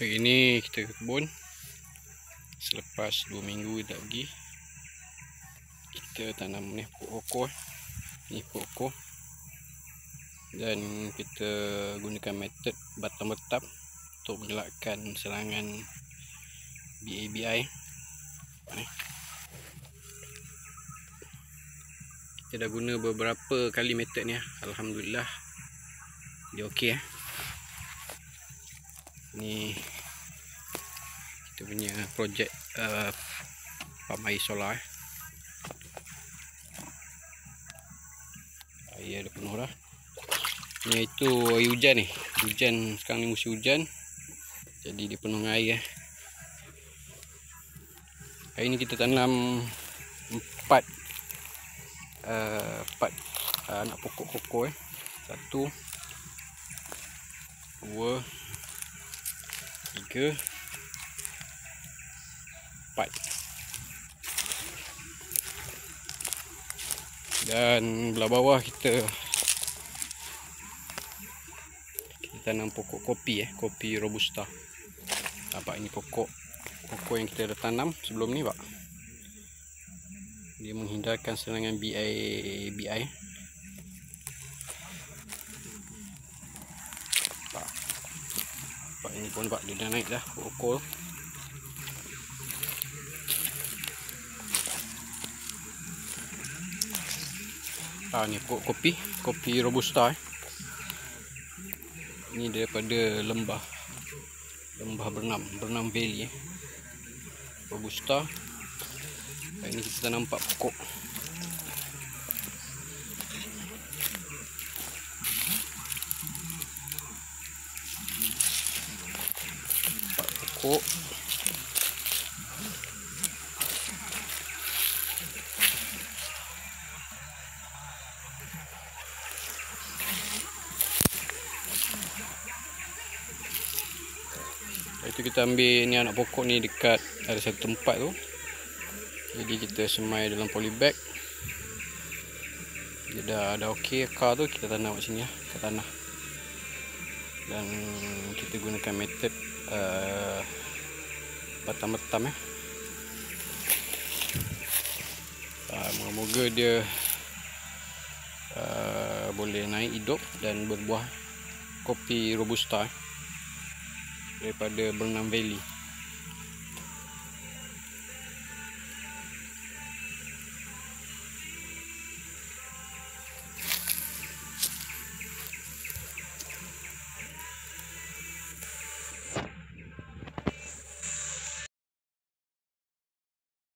Hari ini kita ke kebun. Selepas 2 minggu tak pergi, kita tanam ni pokok koko. Ni pokok koko. Dan kita gunakan metod batang bertap untuk mengelakkan serangan BABI. Kita dah guna beberapa kali metod ni. Alhamdulillah dia okey. Ni kita punya projek pump air solar. Air dah penuh dah. Ni itu air hujan ni. Hujan sekarang ni musim hujan. Jadi dia penuh dengan air. Hari ni kita tanam 4 anak pokok koko. 1 2 3 4. Dan belah bawah kita tanam pokok kopi kopi robusta. Nampak ini pokok yang kita dah tanam sebelum ni, pak. Dia menghindarkan serangan BABI. Pak ini pun, pak, dia dah naik dah pokok. Ni pokok kopi robusta. Ini daripada lembah Bernam Valley robusta. Ini kita tanam 4 pokok. Itu kita ambil ni anak pokok ni dekat ada satu tempat tu. Jadi kita semai dalam polybag. Dia dah okey akar tu, kita tanam kat sini ke tanah. Dan kita gunakan metod batang betam. Moga-moga dia boleh naik hidup dan berbuah kopi robusta daripada Bernam Valley.